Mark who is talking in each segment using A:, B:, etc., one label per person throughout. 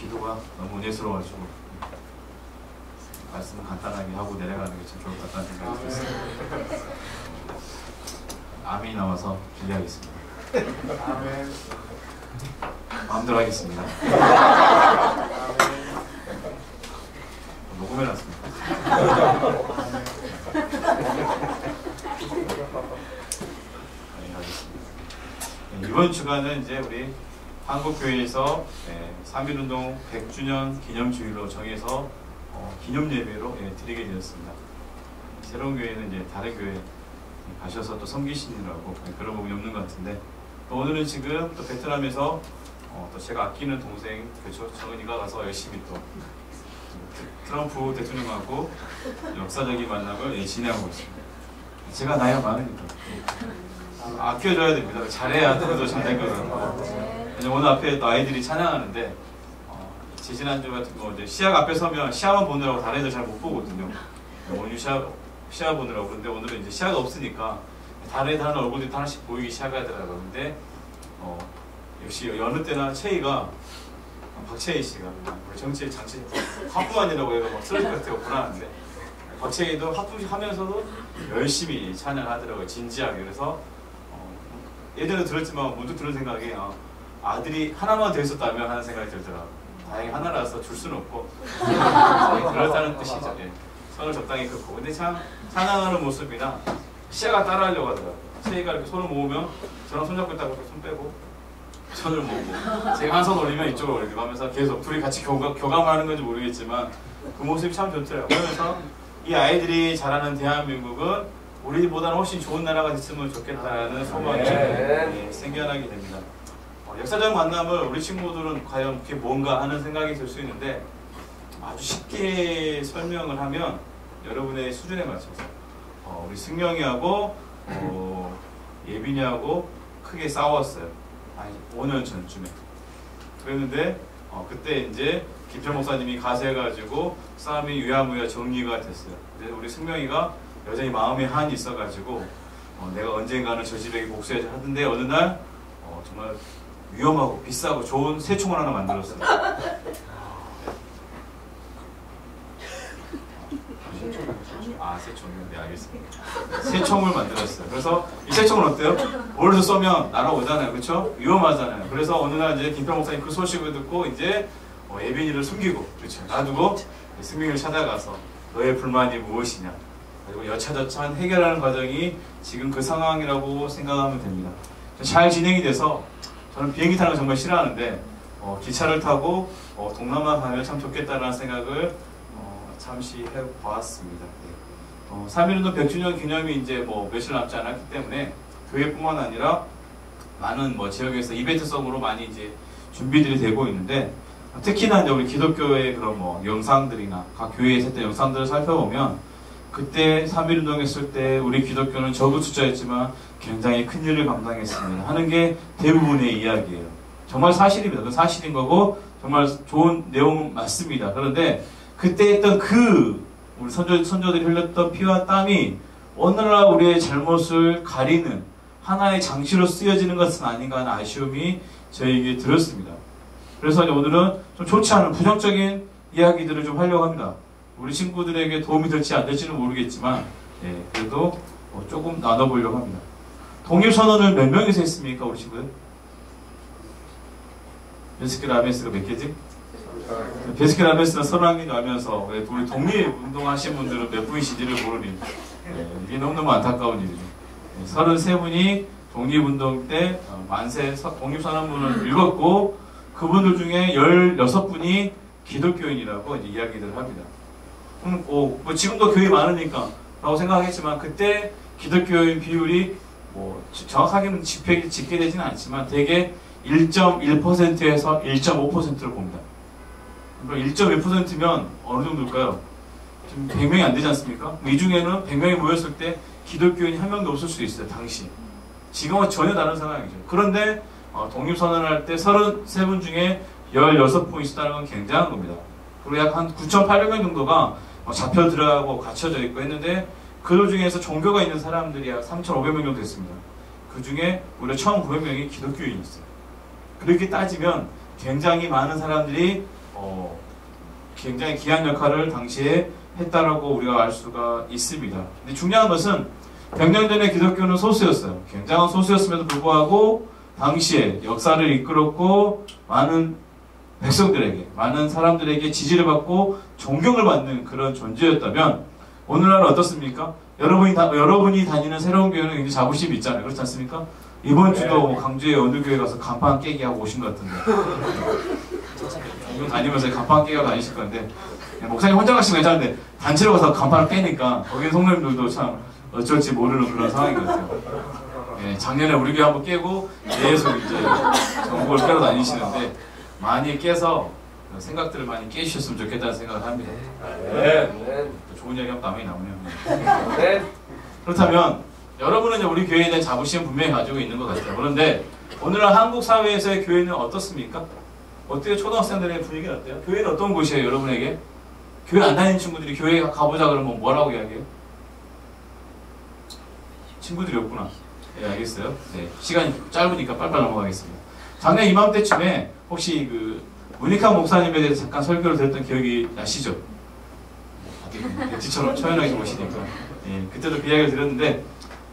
A: 기도가 너무 은혜스러워가지고 말씀을 간단하게 하고 내려가는 게 참 좋을 것 같다는 생각이 들었습니다. 아멘이 나와서 기대하겠습니다.
B: 아멘.
A: 마음대로 하겠습니다. 녹음해놨습니다. 이번 주간은 이제 우리 한국교회에서 3.1운동 100주년 기념주일로 정해서 기념 예배로 드리게 되었습니다. 새로운 교회는 이제 다른 교회 가셔서 또 섬기시느라고 그런 부분이 없는 것 같은데, 또 오늘은 지금 또 베트남에서 또 제가 아끼는 동생 정은이가 가서 열심히 또 트럼프 대통령하고 역사적인 만남을 진행하고 있습니다. 제가 나이가 많으니까 아껴줘야 됩니다. 잘해야 더 잘 되거든요. 오늘 앞에 또 아이들이 찬양하는데 지지난주 같은 거 이제 시약 앞에 서면 시야만 보느라고 다른 애들 잘 못 보거든요. 오늘 시야 보느라고. 근데 오늘은 이제 시야가 없으니까 다른 애들 얼굴이 하나씩 보이기 시작하더라고요. 근데 역시 여느 때나 채희가 박채희 씨가 정치 장치 화품만이라고 해서 막 쓰러질 것 같아요. 불안한데 박채희도 화품하면서도 열심히 찬양하더라고요. 진지하게. 그래서 예전에 들었지만 문득 들은 생각이 아들이 하나만 더 있었다면 하는 생각이 들더라고요. 다행히 하나라서 줄 수는 없고 그렇다는 뜻이죠. 손을 적당히 긋고. 근데 참 찬양하는 모습이나 시야가 따라하려고 하더라고요. 채희가 이렇게 손을 모으면 저랑 손잡고 있다고 손 빼고 손을 모으고 제가 한 손 올리면 이쪽으로 올리고 하면서 계속 둘이 같이 교감하는 건지 모르겠지만 그 모습이 참 좋더라고요. 그러면서 이 아이들이 자라는 대한민국은 우리보다는 훨씬 좋은 나라가 됐으면 좋겠다는 소망이 생겨나게 됩니다. 역사적 만남을 우리 친구들은 과연 그게 뭔가 하는 생각이 들 수 있는데, 아주 쉽게 설명을 하면 여러분의 수준에 맞춰서 우리 승영이하고 예빈이하고 크게 싸웠어요. 5년 전쯤에. 그랬는데 그때 이제 김철 목사님이 가세해가지고 싸움이 유야무야 정리가 됐어요. 근데 우리 승명이가 여전히 마음에 한이 있어가지고 내가 언젠가는 저 집에게 복수해야지 하던데, 어느 날 정말 위험하고 비싸고 좋은 새총을 하나 만들었어요. 새총이요? 네, 알겠습니다. 새총을 만들었어요. 그래서 이 새총은 어때요? 멀리서 쏘면 날아오잖아요. 그렇죠? 위험하잖아요. 그래서 어느 날 이제 김평 목사님 그 소식을 듣고 이제 예빈이를 숨기고, 그렇죠, 놔두고 승민이를 찾아가서 너의 불만이 무엇이냐, 그리고 여차저차 해결하는 과정이 지금 그 상황이라고 생각하면 됩니다. 잘 진행이 돼서 저는 비행기 타는 거 정말 싫어하는데 기차를 타고 동남아 가면 참 좋겠다라는 생각을 잠시 해보았습니다. 3.1운동 100주년 기념이 이제 며칠 남지 않았기 때문에 교회뿐만 아니라 많은 지역에서 이벤트성으로 많이 이제 준비들이 되고 있는데, 특히나 이제 우리 기독교의 그런 영상들이나 각 교회에서 했던 영상들을 살펴보면 그때 3.1운동 했을 때 우리 기독교는 적은 숫자였지만 굉장히 큰 일을 감당했습니다 하는 게 대부분의 이야기예요. 정말 사실입니다. 그건 사실인 거고 정말 좋은 내용 맞습니다. 그런데 그때 했던 우리 선조들이 흘렸던 피와 땀이 오늘날 우리의 잘못을 가리는 하나의 장치로 쓰여지는 것은 아닌가 하는 아쉬움이 저에게 들었습니다. 그래서 오늘은 좀 좋지 않은 부정적인 이야기들을 좀 하려고 합니다. 우리 친구들에게 도움이 될지 안 될지는 모르겠지만 그래도 조금 나눠보려고 합니다. 독립선언을 몇 명이서 했습니까, 우리 친구들? 베스킨라빈스가 몇 개지? 베스킨라빈스는 30명이 나면서 우리 독립운동 하신 분들은 몇 분이신지를 모르니 이게 너무너무 안타까운 일이죠. 33분이 독립운동 때 만세 독립선언문을 읽었고, 그분들 중에 16분이 기독교인이라고 이제 이야기를 합니다. 지금도 교회 많으니까 라고 생각하겠지만, 그때 기독교인 비율이 정확하게는 집계되지는 않지만 대개 1.1%에서 1.5%를 봅니다. 그러니까 1.1%면 어느 정도일까요? 지금 100명이 안 되지 않습니까? 이 중에는 100명이 모였을 때 기독교인이 한 명도 없을 수도 있어요, 당시. 지금은 전혀 다른 상황이죠. 그런데 독립선언을 할 때 33분 중에 16분이 있었다는 건 굉장한 겁니다. 그리고 약 한 9,800명 정도가 잡혀 들어가고 갇혀져 있고 했는데, 그 중에서 종교가 있는 사람들이 약 3,500명 정도 됐습니다. 그 중에 무려 1,900명이 기독교인이 있어요. 그렇게 따지면 굉장히 많은 사람들이 굉장히 귀한 역할을 당시에 했다라고 우리가 알 수가 있습니다. 근데 중요한 것은 100년 전에 기독교는 소수였어요. 굉장한 소수였음에도 불구하고 당시에 역사를 이끌었고 많은 백성들에게, 많은 사람들에게 지지를 받고 존경을 받는 그런 존재였다면 오늘날은 어떻습니까? 여러분이 다니는 새로운 교회는 굉장히 자부심이 있잖아요. 그렇지 않습니까? 이번 주도 뭐 강주에 어느 교회 가서 간판 깨기 하고 오신 것 같은데 종교 다니면서 간판 깨고 다니실 건데 목사님 혼자 가시면 괜찮은데 단체로 가서 간판을 깨니까 거기 성도님들도 참 어쩔지 모르는 그런 상황인 것 같아요. 예, 작년에 우리 교회 한번 깨고 계속 이제 전국을 깨러 다니시는데 많이 깨서 생각들을 많이 깨주셨으면 좋겠다는 생각을 합니다. 네. 좋은 얘기하면 남이 나오네요. 네. 그렇다면 여러분은 이제 우리 교회에 대한 자부심은 분명히 가지고 있는 것 같아요. 그런데 오늘날 한국 사회에서의 교회는 어떻습니까? 어떻게 초등학생들의 분위기는 어때요? 교회는 어떤 곳이에요, 여러분에게? 교회 안 다니는 친구들이 교회 가보자 그러면 뭐라고 이야기해요? 친구들이 없구나. 네, 알겠어요. 네, 시간이 짧으니까 빨리빨리 넘어가겠습니다. 작년 이맘때쯤에 혹시 그 문익환 목사님에 대해서 잠깐 설교를 들었던 기억이 나시죠? 뒤처럼 처연하게 보시니까. 예, 그때도 그 이야기를 들었는데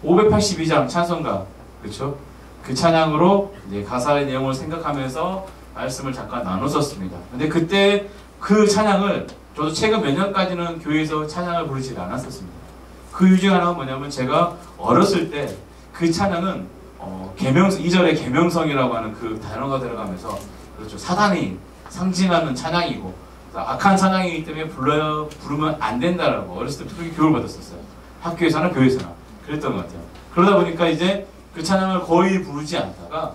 A: 582장 찬송가, 그렇죠? 그 찬양으로 이제 가사의 내용을 생각하면서 말씀을 잠깐 나눴었습니다. 근데 그때 그 찬양을 저도 최근 몇 년까지는 교회에서 찬양을 부르지 않았었습니다. 그 이유 중 하나가 뭐냐면 제가 어렸을 때 그 찬양은 2절에 계명성이라고 하는 그 단어가 들어가면서 그렇죠. 사단이 상징하는 찬양이고 악한 찬양이기 때문에 부르면 안 된다라고 어렸을 때 그렇게 교육을 받았었어요. 학교에서나 교회에서나 그랬던 것 같아요. 그러다 보니까 이제 그 찬양을 거의 부르지 않다가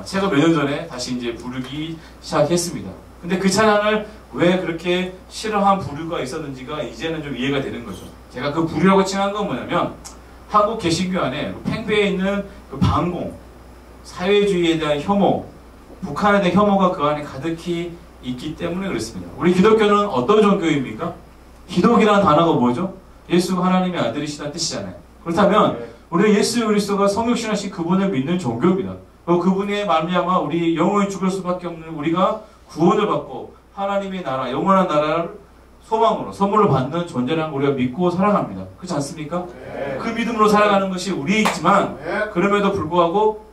A: 최근 몇 년 전에 다시 이제 부르기 시작했습니다. 근데 그 찬양을 왜 그렇게 싫어한 부류가 있었는지가 이제는 좀 이해가 되는 거죠. 제가 그 부류라고 칭한 건 뭐냐면 한국 개신교 안에 팽배해 있는 그 반공, 사회주의에 대한 혐오, 북한에 대한 혐오가 그 안에 가득히 있기 때문에 그렇습니다. 우리 기독교는 어떤 종교입니까? 기독이라는 단어가 뭐죠? 예수가 하나님의 아들이시다는 뜻이잖아요. 그렇다면 우리는 예수 그리스도가 성육신하신 그분을 믿는 종교입니다. 그분의 말미암아 우리 영원히 죽을 수밖에 없는 우리가 구원을 받고 하나님의 나라, 영원한 나라를 소망으로 선물로 받는 존재라는 우리가 믿고 살아갑니다. 그렇지 않습니까? 네. 그 믿음으로 살아가는 것이 우리이지만 그럼에도 불구하고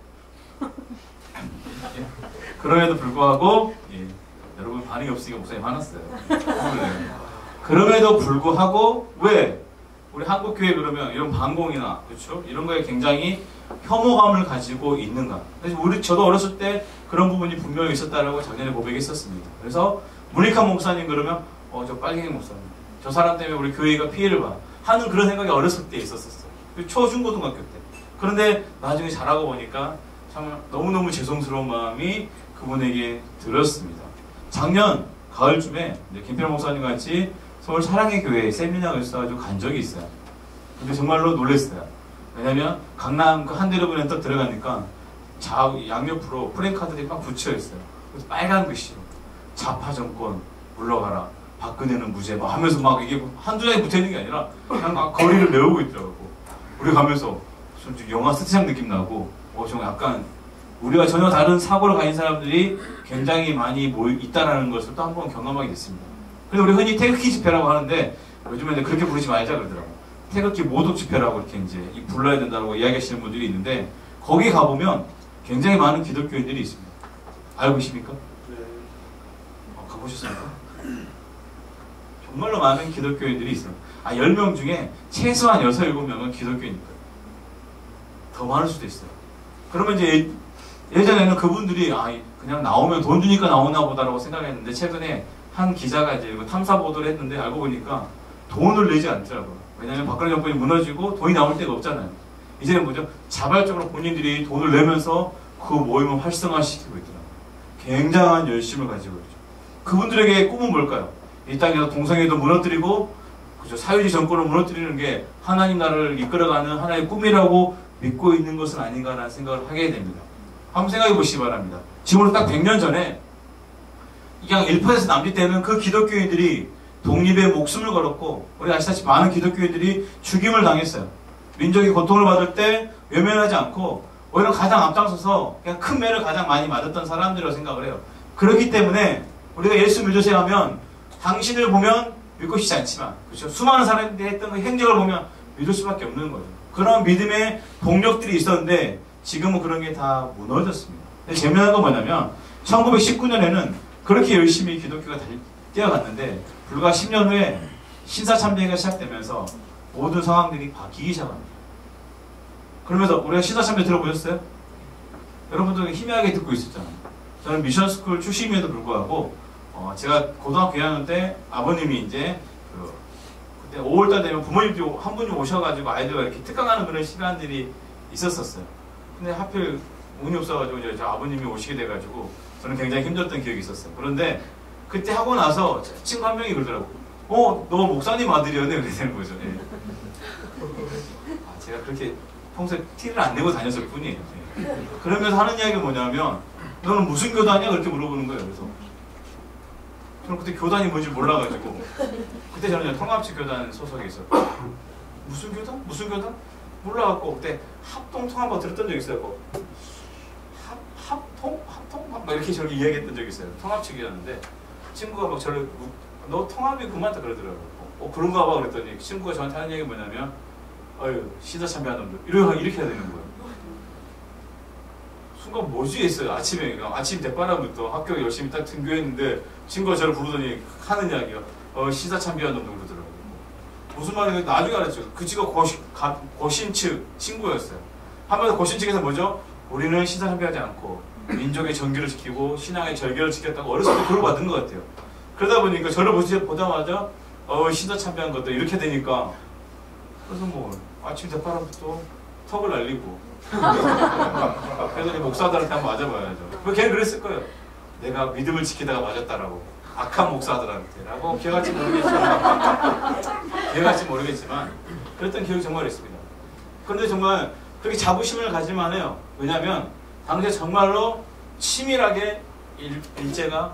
A: 여러분 반응이 없으니까 목사님 화났어요. 그럼에도 불구하고 왜 우리 한국교회 그러면 이런 반공이나 그렇죠? 이런 거에 굉장히 혐오감을 가지고 있는가? 그래서 저도 어렸을 때 그런 부분이 분명히 있었다라고 작년에 고백했었습니다. 그래서 문익환 목사님 그러면 저 빨갱이 목사님 저 사람 때문에 우리 교회가 피해를 봐 하는 그런 생각이 어렸을 때 있었었어요. 초중고등학교 때. 그런데 나중에 자라고 보니까 참 너무너무 죄송스러운 마음이 그분에게 들었습니다. 작년 가을쯤에 김필 목사님 같이 서울 사랑의 교회에 세미나를 써가지고 간 적이 있어요. 근데 정말로 놀랐어요. 왜냐면 강남 그 한대로변에 딱 들어가니까 양옆으로 프랭카드들이 막 붙여 있어요. 그래서 빨간 글씨로 좌파 정권 물러가라, 박근혜는 무죄 막 하면서 막 이게 한두 장이 붙어 있는 게 아니라 그냥 막 거리를 메우고 있더라고. 우리 가면서 좀 영화 스티장 느낌 나고 좀 약간 우리가 전혀 다른 사고를 가진 사람들이 굉장히 많이 있다라는 것을 또 한 번 경험하게 됐습니다. 그래서 우리 흔히 태극기 집회라고 하는데 요즘에는 그렇게 부르지 말자 그러더라고요. 태극기 모독 집회라고 이렇게 이제 불러야 된다고 이야기하시는 분들이 있는데 거기 가보면 굉장히 많은 기독교인들이 있습니다. 알고 계십니까? 네. 가보셨습니까? 정말로 많은 기독교인들이 있어요. 10명 중에 최소한 6, 7명은 기독교인일 거예요. 더 많을 수도 있어요. 그러면 이제 예전에는 그분들이 그냥 나오면 돈 주니까 나오나 보다라고 생각했는데 최근에 한 기자가 이제 탐사 보도를 했는데 알고 보니까 돈을 내지 않더라고요. 왜냐하면 박근혜 정권이 무너지고 돈이 나올 데가 없잖아요. 이제는 뭐죠? 자발적으로 본인들이 돈을 내면서 그 모임을 활성화시키고 있더라고요. 굉장한 열심을 가지고 있죠. 그분들에게 꿈은 뭘까요? 이 땅에서 동성애도 무너뜨리고 그죠? 사회주의 정권을 무너뜨리는 게 하나님 나라를 이끌어가는 하나의 꿈이라고 믿고 있는 것은 아닌가라는 생각을 하게 됩니다. 한번 생각해 보시기 바랍니다. 지금으로 딱 100년 전에 그냥 1% 남짓 되는 그 기독교인들이 독립에 목숨을 걸었고 우리 아시다시피 많은 기독교인들이 죽임을 당했어요. 민족이 고통을 받을 때 외면하지 않고 오히려 가장 앞장서서 그냥 큰 매를 가장 많이 맞았던 사람들이라고 생각을 해요. 그렇기 때문에 우리가 예수 믿으세요 하면 당신을 보면 믿고 싶지 않지만, 그렇죠? 수많은 사람들이 했던 그 행적을 보면 믿을 수밖에 없는 거죠. 그런 믿음의 동력들이 있었는데 지금은 그런 게 다 무너졌습니다. 근데 재미난 건 뭐냐면 1919년에는 그렇게 열심히 기독교가 뛰어갔는데 불과 10년 후에 신사참배가 시작되면서 모든 상황들이 바뀌기 시작합니다. 그러면서 우리가 신사참배 들어보셨어요? 여러분들 희미하게 듣고 있었잖아요. 저는 미션스쿨 출신임에도 불구하고 제가 고등학교 2학년 때 아버님이 이제 그때 5월달 되면 부모님들이 한 분이 오셔가지고 아이들과 이렇게 특강하는 그런 시간들이 있었어요. 근데 하필 운이 없어가지고 이제 아버님이 오시게 돼가지고 저는 굉장히 힘들었던 기억이 있었어요. 그런데 그때 하고 나서 친구 한 명이 그러더라고. 너 목사님 아들이었네? 그러는 거죠. 예. 제가 그렇게 평소에 티를 안 내고 다녔을 뿐이에요. 예. 그러면서 하는 이야기가 뭐냐면 너는 무슨 교단이야? 그렇게 물어보는 거예요. 그래서 저는 그때 교단이 뭔지 몰라가지고 그때 저는 통합식 교단 소속에 있었고 무슨 교단? 무슨 교단? 몰라갖고 그때 합동통합하고 들었던 적 있어요. 합통? 막 이렇게 저렇게 이야기했던 적이 있어요. 통합측이었는데 친구가 막 저를 너 통합이 그만다 그러더라고요. 그런가 봐 그랬더니 친구가 저한테 하는 얘기가 뭐냐면 시사참배하는 놈들 이렇게 해야 되는 거예요. 순간 뭐지 했어요. 아침에 아침 대바람부터 학교 열심히 딱 등교했는데 친구가 저를 부르더니 하는 이야기가 시사참배하는 놈들 그러더라고요. 무슨 말인지 나중에 알았죠. 그 친구가 고신측 친구였어요. 한마디로 고신측에서 뭐죠? 우리는 시사참배하지 않고 민족의 정규를 지키고 신앙의 절개를 지켰다고 어렸을 때 그걸 받은 것 같아요. 그러다 보니까 저를 보자마자 시사참배한 것도 이렇게 되니까 그래서 뭐 아침 대바람부터 턱을 날리고 그래서 목사들한테 한번 맞아봐야죠. 걔는 그랬을 거예요. 내가 믿음을 지키다가 맞았다라고. 악한 목사들한테 라고 기억할지 모르겠지만 그랬던 기억이 정말 있습니다. 그런데 정말 그렇게 자부심을 가질만 해요. 왜냐하면 당시에 정말로 치밀하게 일제가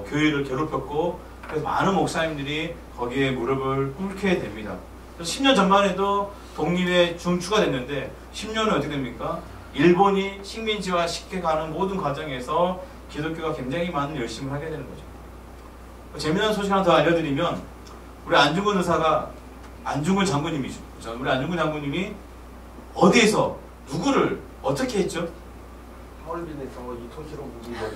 A: 교회를 괴롭혔고 그래서 많은 목사님들이 거기에 무릎을 꿇게 됩니다. 10년 전만 해도 독립의 중추가 됐는데 10년은 어떻게 됩니까? 일본이 식민지화 쉽게 가는 모든 과정에서 기독교가 굉장히 많은 열심을 하게 되는 거죠. 재미난 소식 하나 더 알려드리면 우리 안중근 의사가 안중근 장군님이죠. 우리 안중근 장군님이 어디에서 누구를 어떻게 했죠?
B: 하얼빈에서 이토시로 무기를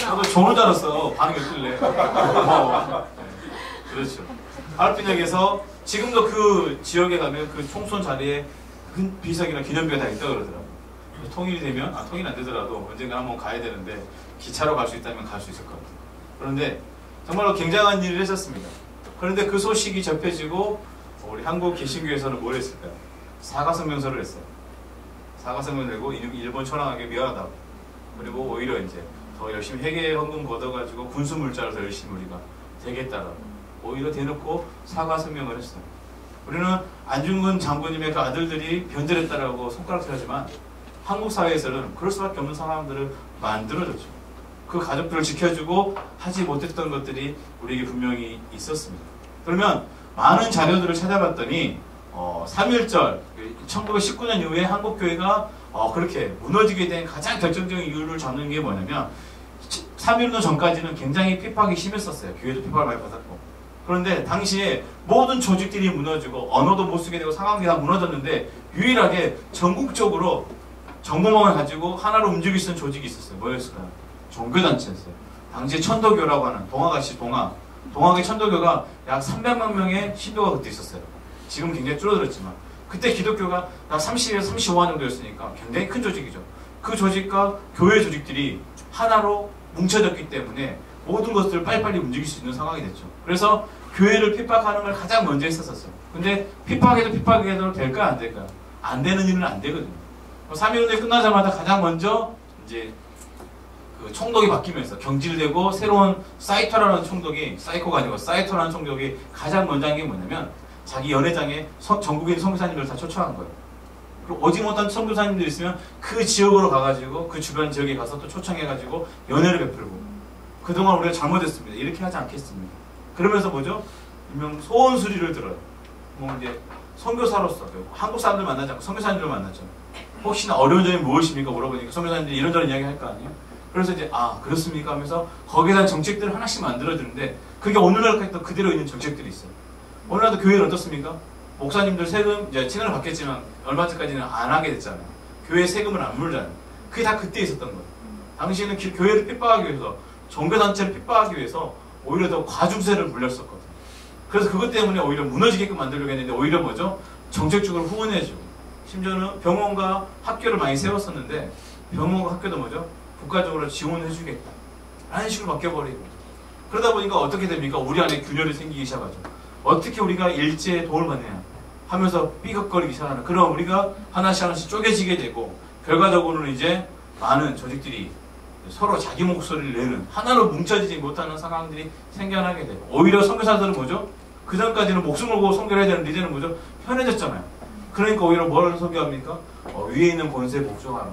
A: 저도 조는 줄 알았어. 반응이 어떨래? 그렇죠. 하얼빈역에서 지금도 그 지역에 가면 그 총선 자리에 비석이나 기념비가 다 있다고 그러더라고요. 통일이 되면, 통일 안 되더라도 언젠가 한번 가야 되는데 기차로 갈 수 있다면 갈 수 있을 것 같아요. 그런데 정말로 굉장한 일을 했었습니다. 그런데 그 소식이 접해지고 우리 한국 개신교에서는 뭘 했을까요? 사과성명서를 했어요. 사과성명을 내고 일본 천황에게 미안하다고. 그리고 오히려 이제 더 열심히 회계 헌금 걷어가지고 군수 물자를 더 열심히 우리가 되겠다라고. 오히려 대놓고 사과성명을 했어요. 우리는 안중근 장군님의 그 아들들이 변절했다라고 손가락질 하지만 한국 사회에서는 그럴 수밖에 없는 상황들을 만들어줬죠. 그 가족들을 지켜주고 하지 못했던 것들이 우리에게 분명히 있었습니다. 그러면 많은 자료들을 찾아봤더니 3.1절 1919년 이후에 한국교회가 그렇게 무너지게 된 가장 결정적인 이유를 잡는 게 뭐냐면 3.1운동 전까지는 굉장히 핍박이 심했었어요. 교회도 핍박을 많이 받았고. 그런데 당시에 모든 조직들이 무너지고 언어도 못 쓰게 되고 상황이 다 무너졌는데 유일하게 전국적으로 정보망을 가지고 하나로 움직일 수 있는 조직이 있었어요. 뭐였을까요? 종교단체였어요. 당시에 천도교라고 하는 동아가시 동아계 천도교가 약 300만 명의 신도가 그때 있었어요. 지금 굉장히 줄어들었지만 그때 기독교가 약 30에서 35만 정도였으니까 굉장히 큰 조직이죠. 그 조직과 교회 조직들이 하나로 뭉쳐졌기 때문에 모든 것들을 빨리빨리 움직일 수 있는 상황이 됐죠. 그래서 교회를 핍박하는 걸 가장 먼저 했었어요. 근데 핍박해도 될까요? 안 될까요? 안 되는 일은 안 되거든요. 3.1운동이 끝나자마자 가장 먼저 이제 그 총독이 바뀌면서 경질되고 새로운 사이토라는 총독이 사이코가 아니고 사이토라는 총독이 가장 먼저 한 게 뭐냐면 자기 연회장에 전국에 있는 선교사님들을 다 초청한 거예요. 그리고 오지 못한 선교사님들 있으면 그 지역으로 가가지고 그 주변 지역에 가서 또 초청해가지고 연회를 베풀고 그동안 우리가 잘못했습니다. 이렇게 하지 않겠습니다. 그러면서 뭐죠? 일명 소원 수리를 들어요. 뭐 이제 선교사로서 한국 사람들 만나지 않고 선교사님들 만났죠. 혹시나 어려운 점이 무엇입니까? 물어보니까 선교사님들이 이런저런 이야기 할 거 아니에요? 그래서 이제 그렇습니까? 하면서 거기에 대한 정책들을 하나씩 만들어주는데 그게 오늘날까지 또 그대로 있는 정책들이 있어요. 오늘날도 교회는 어떻습니까? 목사님들 세금 이제 최근에 바뀌었지만 얼마 전까지는 안 하게 됐잖아요. 교회 세금을 안 물잖아요. 그게 다 그때 있었던 거예요. 당시에는 교회를 핍박하기 위해서 종교단체를 핍박하기 위해서 오히려 더 과중세를 물렸었거든요. 그래서 그것 때문에 오히려 무너지게끔 만들려고 했는데 오히려 뭐죠? 정책적으로 후원해주고 심지어는 병원과 학교를 많이 세웠었는데 병원과 학교도 뭐죠? 국가적으로 지원해주겠다 라는 식으로 바뀌어버리고 그러다 보니까 어떻게 됩니까? 우리 안에 균열이 생기기 시작하죠. 어떻게 우리가 일제에 도움을 받느냐 하면서 삐걱거리기 시작하는 그럼 우리가 하나씩 쪼개지게 되고 결과적으로는 이제 많은 조직들이 서로 자기 목소리를 내는 하나로 뭉쳐지지 못하는 상황들이 생겨나게 되고 오히려 선교사들은 뭐죠? 그 전까지는 목숨을 걸고 선교를 해야 되는데 이제는 뭐죠? 편해졌잖아요. 그러니까 오히려 뭐를 선교합니까? 위에 있는 권세에 복종하는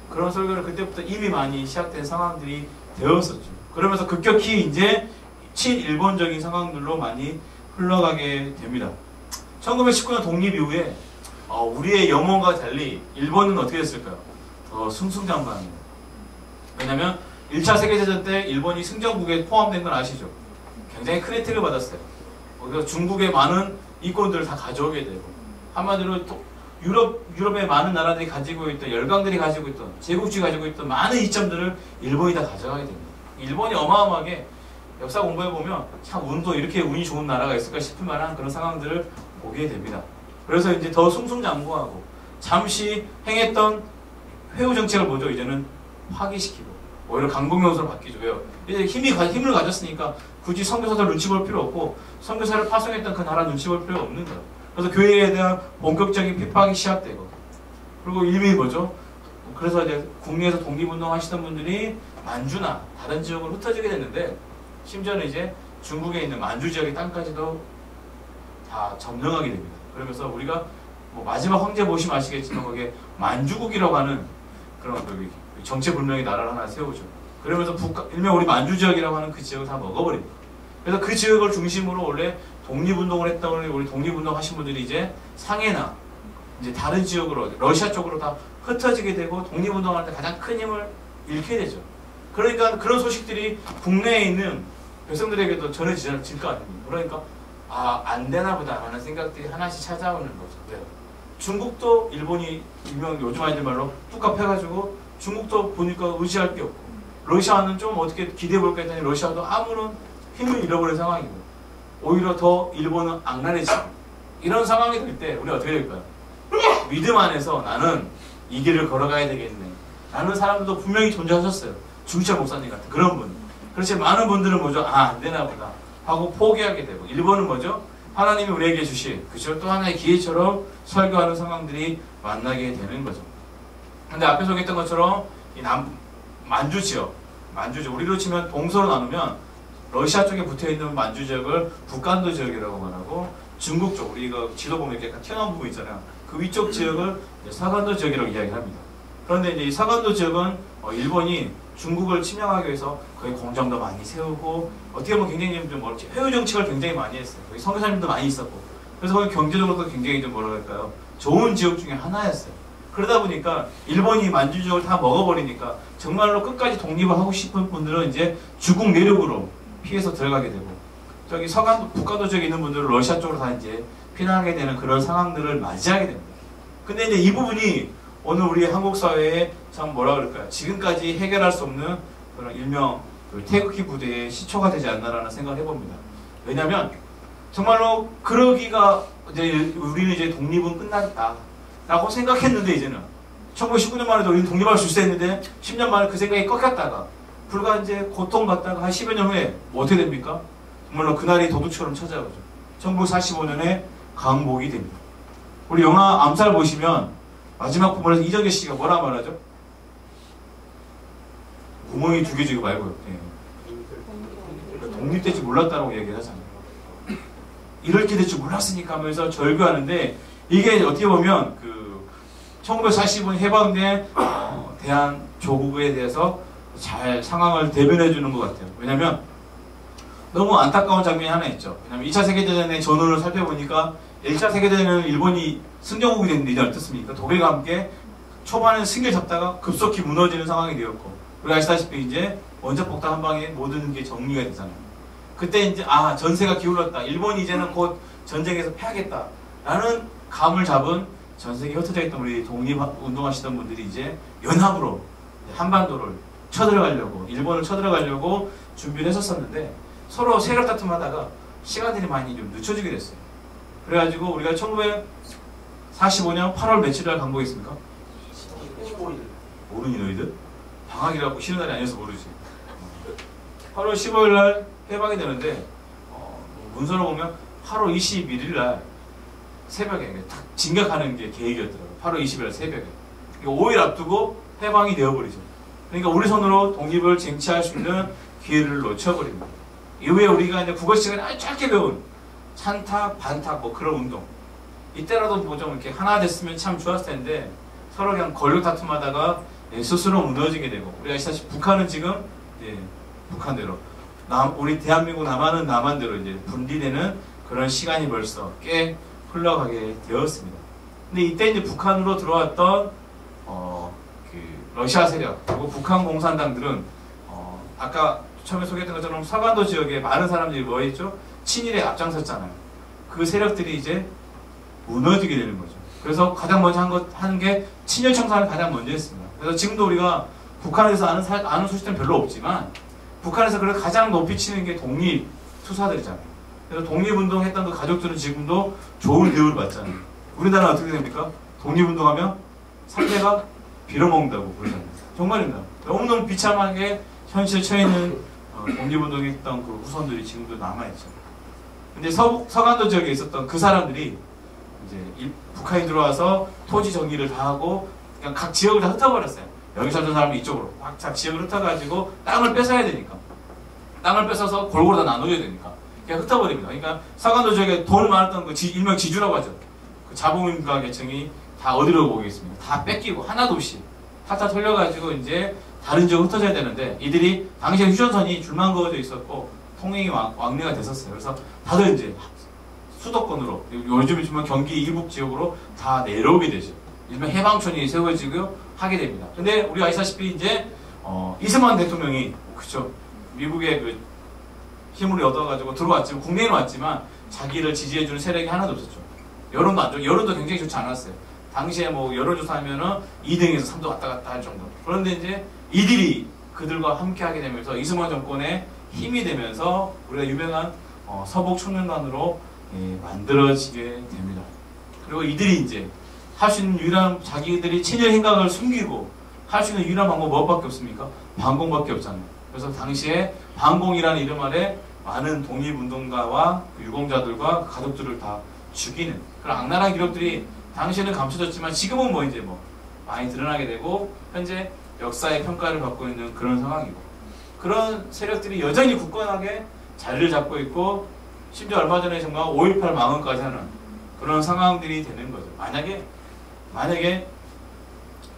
A: 그런 설교를 그때부터 이미 많이 시작된 상황들이 되었었죠. 그러면서 급격히 이제 친일본적인 상황들로 많이 흘러가게 됩니다. 1919년 독립 이후에 우리의 영혼과 달리 일본은 어떻게 됐을까요? 더 승승장구합니다. 왜냐하면 1차 세계대전 때 일본이 승전국에 포함된 건 아시죠? 굉장히 큰 혜택을 받았어요. 그래서 중국의 많은 이권들을 다 가져오게 되고 한마디로 유럽의 많은 나라들이 가지고 있던 열강들이 가지고 있던 제국주의 가지고 있던 많은 이점들을 일본이 다 가져가게 됩니다. 일본이 어마어마하게 역사 공부해 보면 참 운도 이렇게 운이 좋은 나라가 있을까 싶을 만한 그런 상황들을 보게 됩니다. 그래서 이제 더 승승장구하고 잠시 행했던 회유 정책을 보죠. 이제는 파기시키고 오히려 강봉용으로 바뀌죠. 왜요? 이제 힘을 가졌으니까 굳이 선교사들 눈치 볼 필요 없고 선교사를 파송했던 그 나라 눈치 볼 필요 없는 거예요. 그래서 교회에 대한 본격적인 핍박이 시작되고 그리고 이미 뭐죠? 그래서 이제 국내에서 독립운동 하시던 분들이 만주나 다른 지역으로 흩어지게 됐는데 심지어는 이제 중국에 있는 만주 지역의 땅까지도 다 점령하게 됩니다. 그러면서 우리가 마지막 황제 보시면 아시겠지만 거기에 만주국이라고 하는 그런 정체불명의 나라를 하나 세우죠. 그러면서 일명 우리 만주 지역이라고 하는 그 지역을 다 먹어버립니다. 그래서 그 지역을 중심으로 원래 독립운동을 했던 우리 독립운동 하신 분들이 이제 상해나 이제 다른 지역으로 러시아 쪽으로 다 흩어지게 되고 독립운동할 때 가장 큰 힘을 잃게 되죠. 그러니까 그런 소식들이 국내에 있는 백성들에게도 전해질 거 아닙니까? 그러니까 안 되나 보다 하는 생각들이 하나씩 찾아오는 거죠. 왜요? 중국도 일본이 일명 요즘 아이들 말로 뚝갑 해가지고 중국도 보니까 의지할 게 없고 러시아는 좀 어떻게 기대해 볼까 했더니 러시아도 아무런 힘을 잃어버린 상황이고 오히려 더 일본은 악랄해지고 이런 상황이 될 때 우리가 어떻게 될까요? 믿음 안에서 나는 이 길을 걸어가야 되겠네 라는 사람도 분명히 존재하셨어요. 중철 목사님 같은 그런 분. 그렇지 많은 분들은 뭐죠? 안 되나 보다 하고 포기하게 되고 일본은 뭐죠? 하나님이 우리에게 주신 그죠? 또 하나의 기회처럼 설교하는 상황들이 만나게 되는 거죠. 근데 앞에 소개했던 것처럼 이 만주 지역 우리로 치면 동서로 나누면 러시아 쪽에 붙어있는 만주 지역을 북간도 지역이라고 말하고 중국 쪽 우리가 지도 보면 이렇게 튀어나온 부분 있잖아요. 그 위쪽 지역을 서간도 지역이라고 이야기합니다. 그런데 이제 이 서간도 지역은 일본이 중국을 침략하기 위해서 거기 공장도 많이 세우고 어떻게 보면 굉장히 좀 회유 정책을 굉장히 많이 했어요. 거기 선교사님도 많이 있었고 그래서 거기 경제적으로도 굉장히 좀 뭐라 할까요? 좋은 지역 중에 하나였어요. 그러다 보니까 일본이 만주 지역을 다 먹어버리니까 정말로 끝까지 독립을 하고 싶은 분들은 이제 중국 내륙으로 피해서 들어가게 되고 저기 서간 북간도 지역에 있는 분들은 러시아 쪽으로 다 이제 피난하게 되는 그런 상황들을 맞이하게 됩니다. 근데 이제 이 부분이 오늘 우리 한국 사회에 참 뭐라 그럴까요? 지금까지 해결할 수 없는 그런 일명 태극기 부대의 시초가 되지 않나라는 생각을 해봅니다. 왜냐하면 정말로 그러기가 이제 우리는 이제 독립은 끝났다라고 생각했는데 이제는 1919년 만에 우리는 독립할 수 있었는데 10년 만에 그 생각이 꺾였다가 불과 이제 고통받다가 한 10여 년 후에 뭐 어떻게 됩니까? 정말로 그날이 도둑처럼 찾아오죠. 1945년에 강복이 됩니다. 우리 영화 암살 보시면 마지막 부분에서 이정재 씨가 뭐라 말하죠? 구멍이 2개 지고 말고요. 독립될 줄 몰랐다라고 얘기를 하잖아요. 이렇게 될 줄 몰랐으니까 하면서 절규하는데 이게 어떻게 보면 그 1945년 해방된 대한 조국에 대해서 잘 상황을 대변해 주는 것 같아요. 왜냐면 너무 안타까운 장면이 하나 있죠. 왜냐면 2차 세계대전의 전후를 살펴보니까 1차 세계대전에는 일본이 승전국이 됐는데 이제 어떻습니까? 독일과 함께 초반에 승기를 잡다가 급속히 무너지는 상황이 되었고, 우리 아시다시피 이제 원자폭탄 한 방에 모든 게 정리가 되잖아요. 그때 이제 전세가 기울었다. 일본이 이제는 곧 전쟁에서 패하겠다라는 감을 잡은 전 세계에 흩어져 있던 우리 독립운동하시던 분들이 이제 연합으로 한반도를 쳐들어가려고, 일본을 쳐들어가려고 준비를 했었었는데 서로 세력 다툼하다가 시간들이 많이 좀 늦춰지게 됐어요. 그래가지고 우리가 1945년 8월 며칠날 강복했습니까?
B: 15일.
A: 모르니 너희들? 방학이라고 쉬는 날이 아니어서 모르지. 8월 15일날 해방이 되는데 문서로 보면 8월 21일날 새벽에 딱 진격하는 게 계획이었더라고요. 8월 20일 새벽에. 5일 앞두고 해방이 되어버리죠. 그러니까 우리 손으로 독립을 쟁취할 수 있는 기회를 놓쳐버립니다. 이후에 우리가 이제 국어 시간에 아주 짧게 배운 찬탁, 반탁 뭐 그런 운동. 이때라도 뭐 좀 이렇게 하나 됐으면 참 좋았을 텐데 서로 그냥 권력 다툼하다가 스스로 무너지게 되고, 우리 아시다시피 북한은 지금 북한대로 우리 대한민국 남한은 남한대로 이제 분리되는 그런 시간이 벌써 꽤 흘러가게 되었습니다. 근데 이때 이제 북한으로 들어왔던 그 러시아 세력 그리고 북한 공산당들은 아까 처음에 소개했던 것처럼 서간도 지역에 많은 사람들이 뭐 했죠? 친일에 앞장섰잖아요. 그 세력들이 이제 무너지게 되는 거죠. 그래서 가장 먼저 하는 게 친일 청산을 가장 먼저 했습니다. 그래서 지금도 우리가 북한에서 아는 소식들은 별로 없지만 북한에서 그걸 가장 높이 치는 게 독립 투사들이잖아요. 그래서 독립운동 했던 그 가족들은 지금도 좋은 대우를 받잖아요. 우리나라는 어떻게 됩니까? 독립운동하면 상대가 빌어먹는다고 그러잖아요. 정말입니다. 너무너무 비참하게 현실에 처해있는 독립운동했던 그 후손들이 지금도 남아있죠. 근데 서간도 지역에 있었던 그 사람들이 이제 북한이 들어와서 토지 정리를 다 하고 그냥 각 지역을 다 흩어버렸어요. 여기 살던 사람이 이쪽으로 각 지역을 흩어가지고 땅을 뺏어야 되니까, 땅을 뺏어서 골고루 다 나눠줘야 되니까 그냥 흩어버립니다. 그러니까 서간도 지역에 돈 많았던 그 일명 지주라고 하죠. 그 자본가 계층이 다 어디로 오겠습니까? 다 뺏기고 하나도 없이 탁탁 털려가지고 이제 다른 지역으로 흩어져야 되는데, 이들이 당시에 휴전선이 줄만 그어져 있었고 통행이 왕래가 됐었어요. 그래서 다들 이제 수도권으로, 요즘 있지만 경기 이북 지역으로 다 내려오게 되죠. 일명 해방촌이 세워지고 하게 됩니다. 근데 우리가 아시다시피 이제 이승만 대통령이 그쵸, 미국의 그 힘을 얻어가지고 들어왔지만, 국내에는 왔지만 자기를 지지해주는 세력이 하나도 없었죠. 여론도 안 좋고, 여론도 굉장히 좋지 않았어요. 당시에 뭐 여론조사하면은 2등에서 3등 왔다 갔다 할 정도. 그런데 이제 이들이 그들과 함께 하게 되면서 이승만 정권의 힘이 되면서 우리가 유명한 서북 청년단으로 만들어지게 됩니다. 그리고 이들이 이제 할 수 있는 유일한, 자기들이 친일 행각을 숨기고 할 수 있는 유일한 방법 무엇밖에 없습니까? 반공밖에 없잖아요. 그래서 당시에 반공이라는 이름 아래 많은 독립운동가와 유공자들과 가족들을 다 죽이는 그런 악랄한 기록들이 당시에는 감춰졌지만 지금은 뭐 이제 뭐 많이 드러나게 되고 현재 역사의 평가를 받고 있는 그런 상황이고, 그런 세력들이 여전히 굳건하게 자리를 잡고 있고, 심지어 얼마 전에 정말 5.18 망언까지 하는 그런 상황들이 되는 거죠. 만약에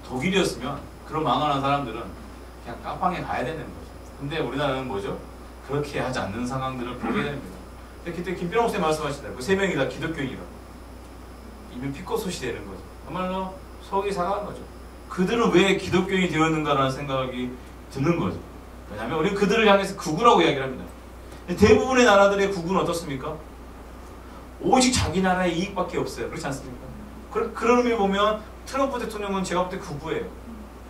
A: 독일이었으면 그런 망언한 사람들은 그냥 깜빵에 가야 되는 거죠. 근데 우리나라는 뭐죠? 그렇게 하지 않는 상황들을 보게 됩니다. 그때 김병옥 선생님 말씀하시더라고요. 그 세 명이 다 기독교인이라고. 이미 피꼬솥이 되는 거죠. 정말로 속이 상한 거죠. 그들은 왜 기독교인이 되었는가라는 생각이 드는 거죠. 왜냐하면 우리는 그들을 향해서 극우라고 이야기를 합니다. 대부분의 나라들의 극우는 어떻습니까? 오직 자기 나라의 이익밖에 없어요. 그렇지 않습니까? 그런 의미를 보면 트럼프 대통령은 제가 볼 때 극우예요.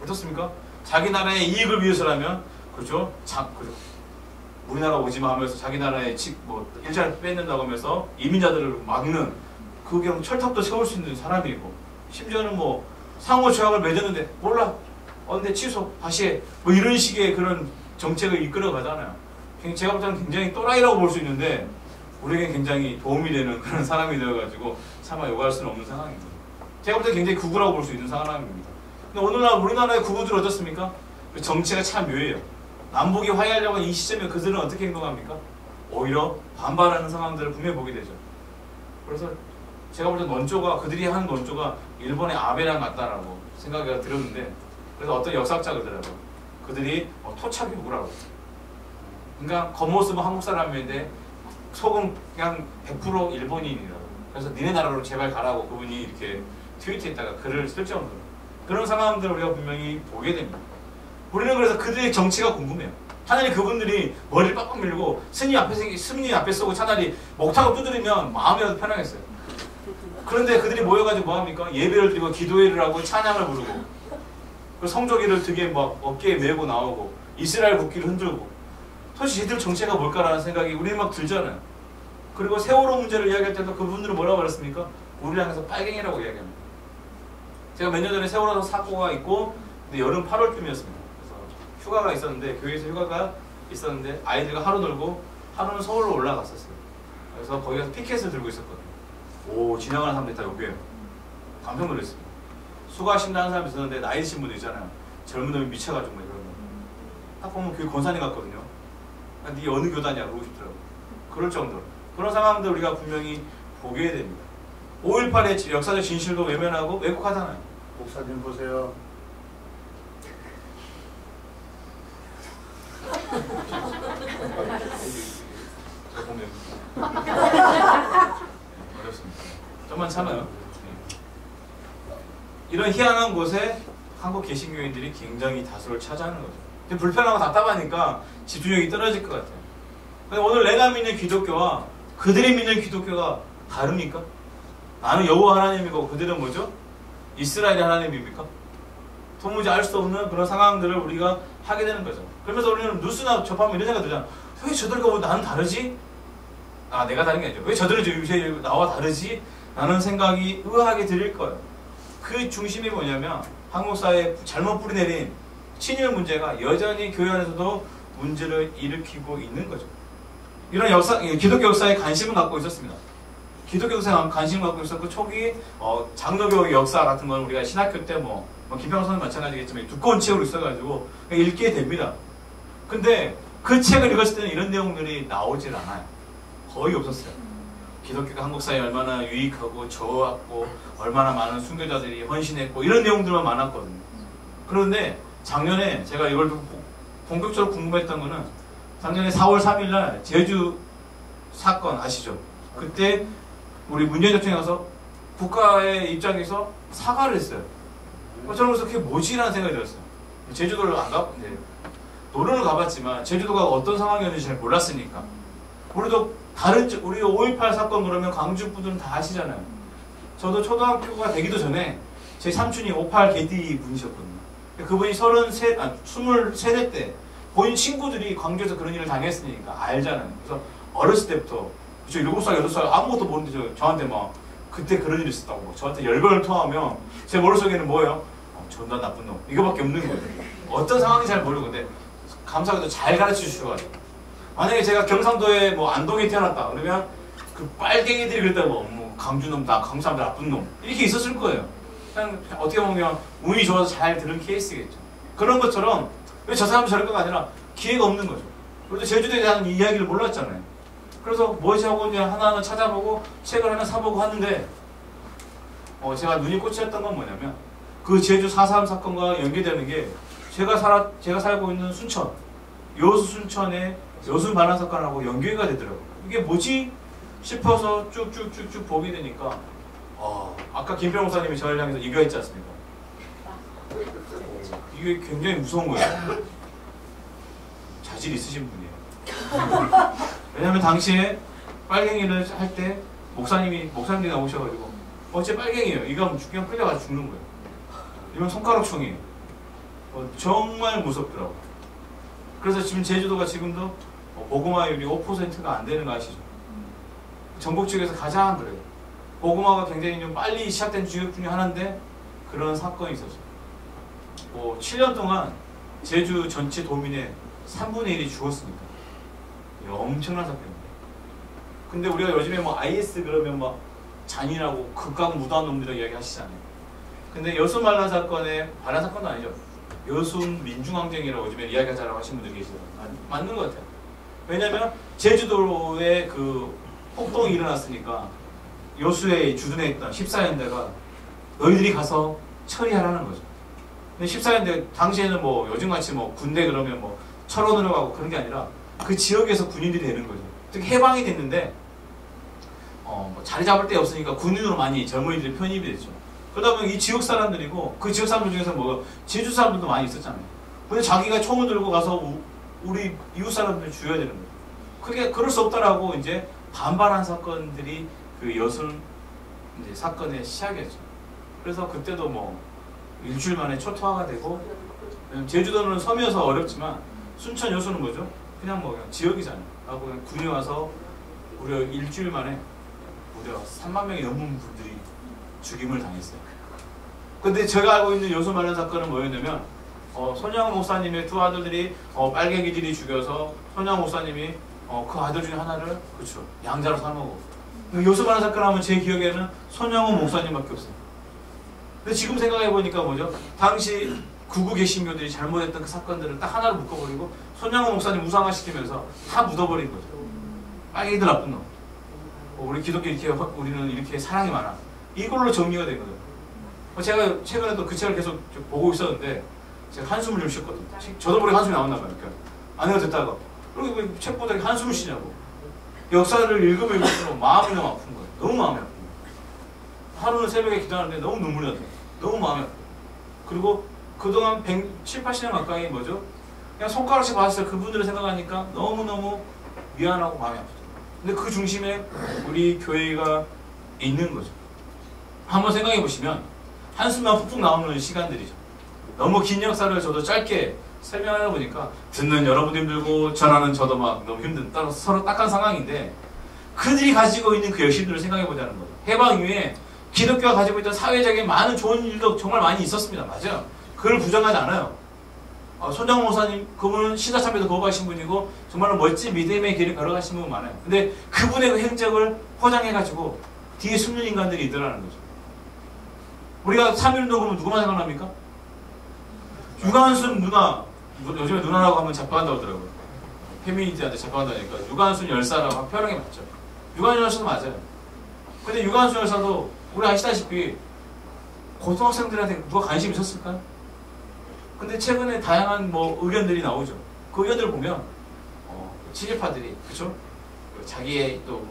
A: 어떻습니까? 자기 나라의 이익을 위해서라면, 그렇죠? 우리나라 오지마 하면서 자기 나라의 일자를 뺏는다고 하면서 이민자들을 막는, 그게 철탑도 세울 수 있는 사람이고, 심지어는 뭐 상호 조약을 맺었는데 몰라, 근데 취소 다시 해, 뭐 이런 식의 그런 정책을 이끌어 가잖아요. 제가 볼 때는 굉장히 또라이라고 볼 수 있는데 우리에게 굉장히 도움이 되는 그런 사람이 되어가지고 차마 요구할 수는 없는 상황입니다. 제가 볼 때 굉장히 극우라고 볼 수 있는 상황입니다. 근데 오늘날 우리나라의 극우들은 어떻습니까? 그 정체가 참 묘해요. 남북이 화해하려고 이 시점에 그들은 어떻게 행동합니까? 오히려 반발하는 상황들을 분명히 보게 되죠. 그래서 제가 볼 때 그들이 하는 논조가 일본의 아베랑 같다라고 생각이 들었는데, 그래서 어떤 역사학자가 그러더라고요. 그들이 토착유구라고. 그러니까 겉모습은 한국 사람인데 속은 그냥 100% 일본인이라고. 그래서 니네 나라로 제발 가라고 그분이 이렇게 트위트했다가 글을 쓸 정도로 그런 상황들을 우리가 분명히 보게 됩니다. 우리는 그래서 그들의 정치가 궁금해요. 차라리 그분들이 머리를 빡빡 밀고 스님 앞에 서고 차라리 목탁을 두드리면 마음이라도 편하겠어요. 그런데 그들이 모여가지고 뭐합니까? 예배를 드리고 기도회를 하고 찬양을 부르고 그 성조기를 등에 막 어깨에 메고 나오고 이스라엘 국기를 흔들고 도대체 쟤들 정체가 뭘까라는 생각이 우리 막 들잖아요. 그리고 세월호 문제를 이야기할 때도 그분들은 뭐라고 그랬습니까? 우리를 향해서 빨갱이라고 이야기합니다. 제가 몇 년 전에 세월호 사고가 있고 근데 여름 8월쯤이었습니다. 그래서 휴가가 있었는데 교회에서 휴가가 있었는데 아이들과 하루 놀고 하루는 서울로 올라갔었어요. 그래서 거기 가서 피켓을 들고 있었거든요. 오, 지나가는 사람들이 다 여기에요. 깜짝 놀랐습니다. 수고하신다 하는 사람이 있었는데 나이 드신 분들 있잖아요. 젊은 놈이 미쳐가지고 막 이러는 딱 보면 교회 권사님 같거든요. 네 어느 교단이야 그러고 싶더라고요. 그럴 정도로 그런 상황들 우리가 분명히 보게 됩니다. 5.18의 역사적 진실도 외면하고 왜곡하잖아요.
B: 목사님 보세요.
A: 저 보면 어렵습니다. 좀만 참아요. 이런 희한한 곳에 한국 개신교인들이 굉장히 다수를 차지하는 거죠. 근데 불편하고 답답하니까 집중력이 떨어질 것 같아요. 근데 오늘 내가 믿는 기독교와 그들이 믿는 기독교가 다릅니까? 나는 여호와 하나님이고 그들은 뭐죠? 이스라엘의 하나님입니까? 도무지 알 수 없는 그런 상황들을 우리가 하게 되는 거죠. 그러면서 우리는 뉴스나 접하면 이런 생각 들잖아. 왜 저들과 뭐 나는 다르지? 아, 내가 다른 게 아니죠. 왜 저들은 나와 다르지? 라는 생각이 의아하게 들릴 거예요. 그 중심이 뭐냐면 한국 사회에 잘못 뿌리내린 친일 문제가 여전히 교회 안에서도 문제를 일으키고 있는 거죠. 이런 기독교 역사에 관심을 갖고 있었습니다. 기독교 역사에 관심을 갖고 있었고 초기 장로교 역사 같은 건 우리가 신학교 때 김평선은 마찬가지겠지만 두꺼운 책으로 있어가지고 읽게 됩니다. 근데 그 책을 읽었을 때는 이런 내용들이 나오질 않아요. 거의 없었어요. 기독교가 한국 사회에 얼마나 유익하고 좋았고 얼마나 많은 순교자들이 헌신했고 이런 내용들만 많았거든요. 그런데 작년에 제가 이걸 본격적으로 궁금했던 거는 작년에 4월 3일날 제주 사건 아시죠? 그때 우리 문재인 대통령이 가서 국가의 입장에서 사과를 했어요. 저는 그래서 그게 뭐지라는 생각이 들었어요. 제주도를 안 가봤는데 노론을 가봤지만 제주도가 어떤 상황이었는지 잘 몰랐으니까. 우리도 우리 5.18 사건 그러면 광주 분들은 다 아시잖아요. 저도 초등학교가 되기도 전에 제 삼촌이 58 개띠 분이셨거든요. 그분이 23대 때 본인 친구들이 광주에서 그런 일을 당했으니까 알잖아요. 그래서 어렸을 때부터 저 7살, 8살 아무것도 모르는데 저한테 막 그때 그런 일이 있었다고 저한테 열변을 토하면 제 머릿속에는 뭐예요? 존나 나쁜 놈 이거밖에 없는 거예요. 어떤 상황인지 잘 모르고 근데 감사하게도 잘 가르쳐 주셔가지고 만약에 제가 경상도에 안동에 태어났다 그러면 그 빨갱이들이 그랬다고 강주놈 나 강사람들 나쁜 놈 이렇게 있었을 거예요. 그냥 어떻게 보면 운이 좋아서 잘 들은 케이스겠죠. 그런 것처럼 왜 저 사람이 저럴 거가 아니라 기회가 없는 거죠. 우리도 제주도에 대한 이야기를 몰랐잖아요. 그래서 뭐지 하고 이제 하나하나 찾아보고 책을 하나 사보고 하는데 제가 눈이 꽂혔던 건 뭐냐면 그 제주 4.3 사건과 연계되는 게 제가 살고 있는 순천 여수 순천의 여수 반환 사건하고 연계가 되더라고요. 이게 뭐지 싶어서 쭉쭉쭉쭉 보게 되니까 아까 김평 목사님이 저를 향해서 이거 했지 않습니까? 이게 굉장히 무서운 거예요. 자질 있으신 분이에요. 왜냐면 당시에 빨갱이를 할 때 목사님들이 나오셔가지고 쟤 빨갱이에요. 이거 하면 그냥 끌려가서 죽는 거예요. 이건 손가락총이에요. 정말 무섭더라고요. 그래서 지금 제주도가 지금도 고구마율이 5%가 안 되는 거 아시죠? 전국 지역에서 가장 그래요. 고구마가 굉장히 좀 빨리 시작된 지역 중에 하나인데 그런 사건이 있었어요. 7년 동안 제주 전체 도민의 3분의 1이 죽었습니다. 엄청난 사건입니다. 근데 우리가 요즘에 IS 그러면 잔인하고 극강 무도한 놈들이라고 이야기 하시잖아요. 근데 여수 반란 사건의 반란 사건도 아니죠. 여수 민중항쟁이라고 요즘에 이야기하자라고 하시는 분들이 계시죠. 맞는 것 같아요. 왜냐면 제주도에 그 폭동이 일어났으니까 여수에 주둔해 있던 14연대가 너희들이 가서 처리하라는 거죠. 근데 14연대 당시에는 요즘같이 군대 그러면 철원으로 가고 그런 게 아니라 그 지역에서 군인들이 되는 거죠. 특히 해방이 됐는데 뭐 자리 잡을 데 없으니까 군인으로 많이 젊은이들이 편입이 됐죠. 그러다 보니 이 지역 사람들이고 그 지역 사람들 중에서 뭐 제주 사람들도 많이 있었잖아요. 근데 자기가 총을 들고 가서 우리 이웃 사람들을 죽여야 되는 거예요. 그게 그럴 수 없다라고 이제 반발한 사건들이 그 여순 이제 사건의 시작이었죠. 그래서 그때도 뭐 일주일 만에 초토화가 되고, 제주도는 섬이어서 어렵지만 순천 여수는 뭐죠? 그냥 뭐 그냥 지역이잖아요. 하고 그냥 군이 와서 무려 일주일 만에 무려 3만 명이 넘는 분들이 죽임을 당했어요. 근데 제가 알고 있는 여수 관련 사건은 뭐였냐면 손양호 목사님의 두 아들들이 빨갱이들이 죽여서 손양호 목사님이 그 아들 중에 하나를 그렇죠 양자로 삼고, 여수 관련 사건 하면 제 기억에는 손양호 목사님밖에 없어요. 근데 지금 생각해 보니까 뭐죠? 당시 구구 개신교들이 잘못했던 그 사건들을 딱 하나로 묶어버리고 손양호 목사님 우상화시키면서 다 묻어버린 거죠. 빨갱이들 나쁜 놈. 우리 기독교 이렇게 우리는 이렇게 사랑이 많아. 이걸로 정리가 된 거예요. 제가 최근에도 그 책을 계속 보고 있었는데 제가 한숨을 좀 쉬었거든요. 저도 모르게 한숨이 나왔나 봐요. 그러니까 아내가 듣다가 그리고 왜 책 보다가 한숨을 쉬냐고. 역사를 읽으면 읽을수록 마음이 너무 아픈 거예요. 너무 마음이 아픈 거예요. 하루는 새벽에 기도하는데 너무 눈물이 나더라고요. 너무 마음이 아파요. 그리고 그동안 170, 80년 가까이 뭐죠? 그냥 손가락씩 봤을 때 그분들을 생각하니까 너무너무 미안하고 마음이 아프죠. 근데 그 중심에 우리 교회가 있는 거죠. 한번 생각해 보시면 한숨만 푹푹 나오는 시간들이죠. 너무 긴 역사를 저도 짧게 설명하다 보니까 듣는 여러분도 힘들고 전하는 저도 막 너무 힘든 서로 딱한 상황인데, 그들이 가지고 있는 그 열심들을 생각해 보자는 거예요. 해방 이후에 기독교가 가지고 있던 사회적인 많은 좋은 일도 정말 많이 있었습니다. 맞아요. 그걸 부정하지 않아요. 손장호 목사님, 그분은 신사참배도 거부하신 분이고 정말로 멋진 믿음의 길을 걸어가신 분 많아요. 근데 그분의 그 행적을 포장해가지고 뒤에 숨는 인간들이 있더라는 거죠. 우리가 3.1운동 그러면 누구만 생각납니까? 유관순 누나, 요즘에 누나라고 하면 자빠한다고 하더라고요. 페미니티한테 자빠한다니까 유관순 열사라고 표현하는 게 맞죠. 유관순 열사도 맞아요. 근데 유관순 열사도 우리 아시다시피 고등학생들한테 누가 관심 있었을까요? 근데 최근에 다양한 뭐 의견들이 나오죠. 그 의견들을 보면 친일파들이 그렇죠? 자기의 또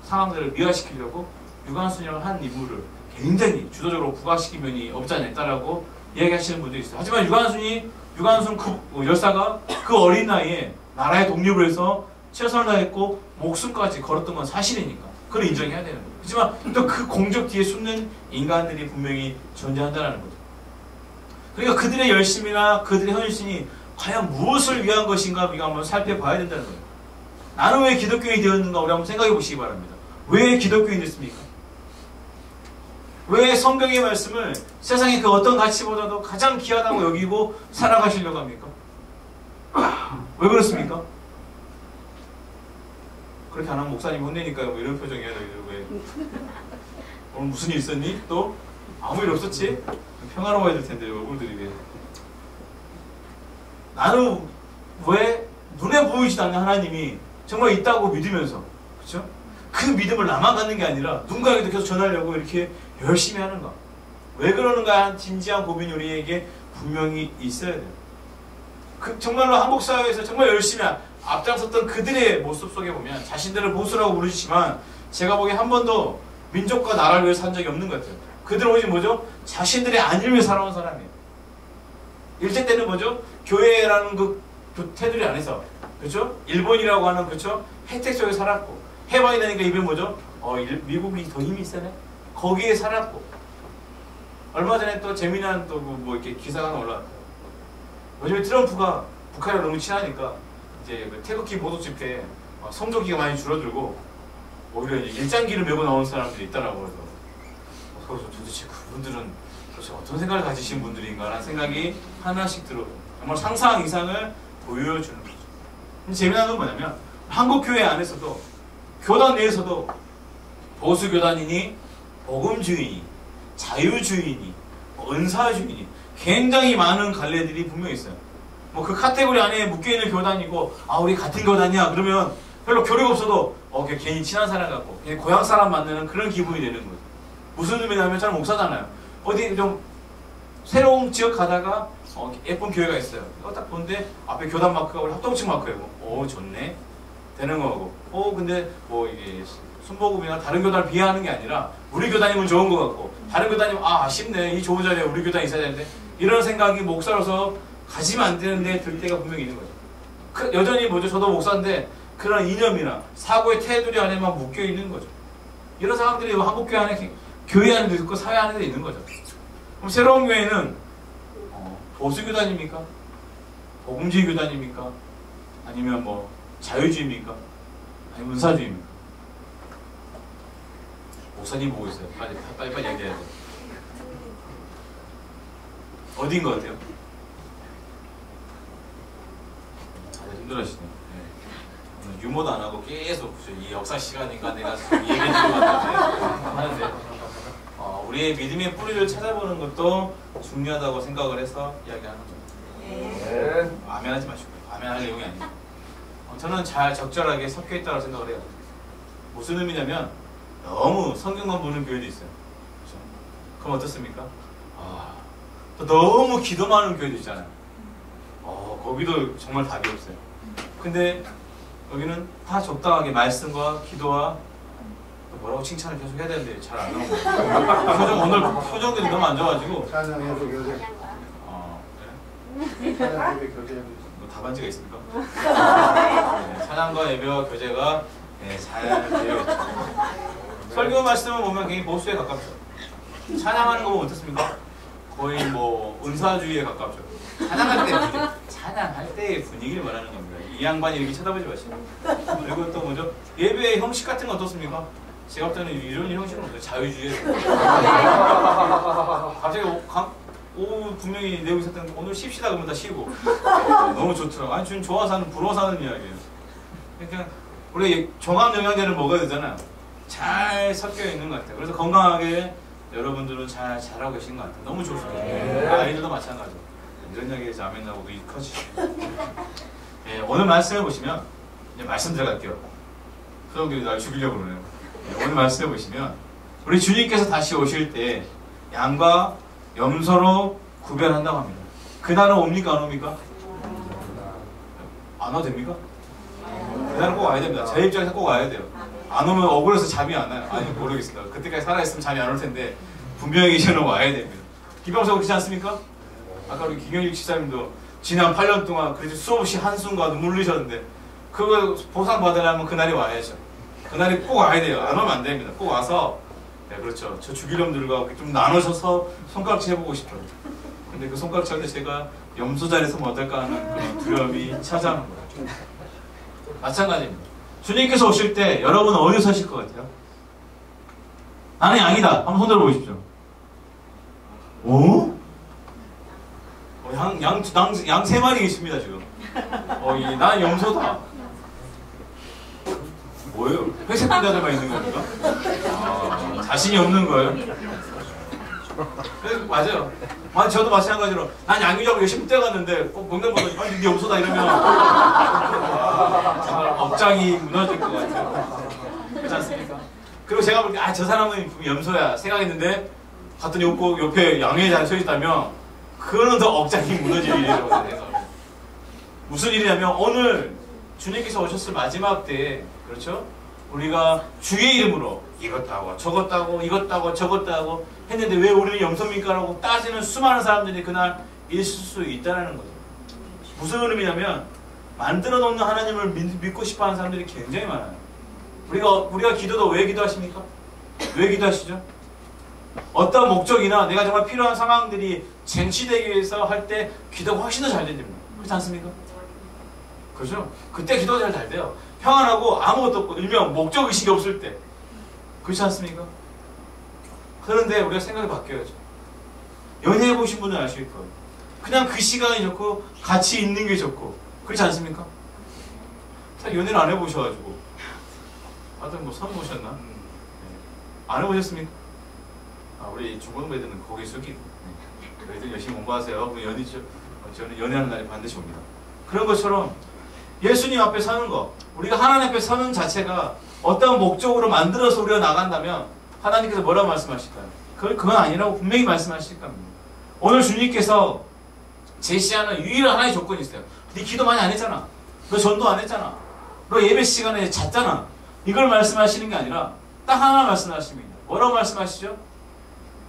A: 상황들을 미화시키려고 유관순이라는 한 인물을 굉장히 주도적으로 부각시킨 면이 없지 않아 있다라고 이야기하시는 분들이 있어요. 하지만 유관순 그 열사가 그 어린 나이에 나라의 독립을 위해서 최선을 다했고 목숨까지 걸었던 건 사실이니까 그걸 인정해야 되는 거예요. 하지만 또 그 공적 뒤에 숨는 인간들이 분명히 존재한다는 거죠. 그러니까 그들의 열심이나 그들의 헌신이 과연 무엇을 위한 것인가 우리가 한번 살펴봐야 된다는 거예요. 나는 왜 기독교인이 되었는가 우리 한번 생각해 보시기 바랍니다. 왜 기독교인이 됐습니까? 왜 성경의 말씀을 세상의 그 어떤 가치보다도 가장 귀하다고 여기고 살아가시려고 합니까? 왜 그렇습니까? 그렇게 안 하면 목사님 혼내니까요. 뭐 이런 표정이야. 왜? 오늘 무슨 일 있었니? 또? 아무 일 없었지? 평화로워야 될 텐데 얼굴들이 왜? 나는 왜 눈에 보이지도 않는 하나님이 정말 있다고 믿으면서 그렇죠? 그 믿음을 나만 갖는 게 아니라 누군가에게도 계속 전하려고 이렇게 열심히 하는가? 왜 그러는가 한 진지한 고민이 우리에게 분명히 있어야 돼요. 정말로 한국 사회에서 정말 열심히 앞장섰던 그들의 모습 속에 보면 자신들을 보수라고 부르시지만 제가 보기에 한 번도 민족과 나라를 위해 산 적이 없는 것 같아요. 그들은 오직 뭐죠? 자신들의 안위를 위해 살아온 사람이에요. 일제 때는 뭐죠? 교회라는 그 테두리 안에서 그렇죠? 일본이라고 하는 그렇죠? 혜택 속에 살았고 해방이 되니까 이게 뭐죠? 미국이 더 힘이 세네? 거기에 살았고 얼마 전에 또 재미난 또 뭐 이렇게 기사가 하나 올라왔어요. 요즘에 트럼프가 북한이랑 너무 친하니까 이제 태극기 보도 집회에 성조기가 많이 줄어들고 오히려 일장기를 메고 나온 사람들이 있다라고 해서 그래서 도대체 그분들은 도대체 어떤 생각을 가지신 분들인가라는 생각이 하나씩 들어요. 정말 상상 이상을 보여주는 거죠. 근데 재미난 건 뭐냐면 한국 교회 안에서도 교단 내에서도 보수 교단이니 복음주의니 자유주의니 은사주의니 굉장히 많은 갈래들이 분명히 있어요. 뭐 그 카테고리 안에 묶여있는 교단이고 우리 같은 교단이야 그러면 별로 교류가 없어도 괜히 친한 사람 같고 괜히 고향 사람 만나는 그런 기분이 되는 거죠. 무슨 의미냐면 저는 목사잖아요. 어디 좀 새로운 지역 가다가 예쁜 교회가 있어요. 딱 보는데 앞에 교단 마크가 우리 합동층 마크예요. 오 좋네 되는 거고 근데 뭐 이게 순복음이나 다른 교단을 비하하는 게 아니라 우리 교단이면 좋은 것 같고 다른 교단이면 아쉽네 이 좋은 자리에 우리 교단이 있어야 되는데 이런 생각이 목사로서 가지면 안 되는데 들 때가 분명히 있는 거죠. 여전히 뭐죠? 저도 목사인데 그런 이념이나 사고의 테두리 안에만 묶여 있는 거죠. 이런 사람들이 한국교회 안에 교회 안에도 있고 사회 안에도 있는 거죠. 그럼 새로운 교회는 보수교단입니까? 복음주의 교단입니까? 아니면 뭐 자유주의입니까? 아니면 은사주의입니까? 목사님 보고 있어요. 빨리 얘기해야 돼요. 어디인 것 같아요? 다들 힘들어하시네요. 네. 오늘 유머도 안 하고 계속 이 역사 시간인가 내가 얘기해드리고 하는데 우리의 믿음의 뿌리를 찾아보는 것도 중요하다고 생각을 해서 이야기하는 거예요. 네. 아멘하지 마시고요. 아멘할 내용이 아니에요. 저는 잘 적절하게 섞여 있다고 생각을 해요. 무슨 의미냐면 너무 성경만 보는 교회도 있어요. 그렇죠? 그럼 어떻습니까? 또 너무 기도 많은 교회도 있잖아요. 거기도 정말 답이 없어요. 근데 여기는 다 적당하게 말씀과 기도와 뭐라고 칭찬을 계속 해야 되는데 잘 안 나오고 오늘 표정들이 너무 안 좋아가지고
B: 찬양 예배 교제. 찬양 예배 교제.
A: 뭐 답안지가 있습니까? 네, 찬양과 예배와 교제가 잘 되어 있죠. 설교 말씀을 보면 굉장히 보수에 가깝죠. 찬양하는 거 보면 어떻습니까? 거의 뭐 은사주의에 가깝죠. 찬양할 때의 분위기를 말하는 겁니다. 이 양반이 이렇게 쳐다보지 마시고. 그리고 또 먼저 예배의 형식 같은 건 어떻습니까? 제가 볼 때는 이런 형식은 없어요. 자유주의에. 갑자기 오후 분명히 내고 있었던 오늘 쉽시다 그러면 다 쉬고. 너무 좋더라고. 아니 지금 좋아서 하는 부러워서 하는 이야기예요. 그러니까 우리 종합 영양제를 먹어야 되잖아요. 잘 섞여 있는 것 같아요. 그래서 건강하게 여러분들은 잘 자라고 계신 것 같아요. 너무 좋습니다. 아이들도 마찬가지로. 이런 이야기에서 아멘 나오고 이 커지시고. 오늘 말씀해 보시면 이제 말씀 들어갈게요. 소영들이 날 죽이려고 그러네요. 오늘 말씀해 보시면 우리 주님께서 다시 오실 때 양과 염소로 구별한다고 합니다. 그날은 옵니까 안 옵니까? 안 와도 됩니까? 그날은 꼭 와야 됩니다. 제 입장에서 꼭 와야 돼요. 안 오면 억울해서 잠이 안 와요. 아니 모르겠습니다. 그때까지 살아있으면 잠이 안 올 텐데 분명히 저는 와야 됩니다. 기병사고 그렇지 않습니까? 아까 우리 김영익 지사님도 지난 8년 동안 그래도 수없이 한숨과 눈물 흘리셨는데 그거 보상받으려면 그날이 와야죠. 그날이 꼭 와야 돼요. 안 오면 안 됩니다. 꼭 와서 그렇죠. 저 주기lum들과 좀 나누셔서 손가락질 해보고 싶어요. 근데 그 손가락질 할 때 제가 염소 자리에서 뭐 어떨까 하는 그런 두려움이 찾아오는 거예요. 마찬가지입니다. 주님께서 오실 때 여러분은 어디 서실 것 같아요? 나는 양이다. 한번 손 들어보십시오. 오? 양 3마리 계십니다 지금. 난 염소다. 뭐예요? 회색 분자들만 있는 겁니까? 자신이 없는 거예요? 맞아요. 저도 마찬가지로 난 양이라고 열심히 뛰어갔는데 꼭 명단보다 아니 네 염소다 이러면 억장이 무너질 것 같아요. 그렇지 않습니까? 그리고 제가 볼 때 저 사람은 염소야 생각했는데 갔더니 옆에 양의 자리에 서 있다면 그거는 더 억장이 무너질 일이라고 생각해요. 무슨 일이냐면 오늘 주님께서 오셨을 마지막 때에 그렇죠? 우리가 주의 이름으로 이것 따고 저것 따고 이것 따고 저것 따고 했는데 왜 우리는 염소입니까? 라고 따지는 수많은 사람들이 그날 있을 수 있다는 거죠. 무슨 의미냐면 만들어 놓는 하나님을 믿고 싶어하는 사람들이 굉장히 많아요. 우리가 기도도 왜 기도하십니까? 왜 기도하시죠? 어떤 목적이나 내가 정말 필요한 상황들이 쟁취되기 위해서 할 때 기도가 훨씬 더 잘 됩니다. 그렇지 않습니까? 그렇죠? 그때 기도가 잘 돼요. 평안하고 아무것도 없고 일명 목적의식이 없을 때. 그렇지 않습니까? 그런데 우리가 생각이 바뀌어야죠. 연애해보신 분은 아실 거예요. 그냥 그 시간이 좋고 같이 있는 게 좋고 그렇지 않습니까? 잘 연애를 안 해보셔가지고 다들 뭐 선 보셨나? 네. 안 해보셨습니까? 우리 중고등부애들은 거기 숙이고 애들 열심히 공부하세요. 저는 연애하는 날이 반드시 옵니다. 그런 것처럼 예수님 앞에 서는 거, 우리가 하나님 앞에 서는 자체가 어떤 목적으로 만들어서 우리가 나간다면 하나님께서 뭐라고 말씀하실까요? 그건 아니라고 분명히 말씀하실 겁니다. 오늘 주님께서 제시하는 유일한 하나의 조건이 있어요. 네 기도 많이 안 했잖아. 너 전도 안 했잖아. 너 예배 시간에 잤잖아. 이걸 말씀하시는 게 아니라 딱 하나 말씀하십니다. 뭐라고 말씀하시죠?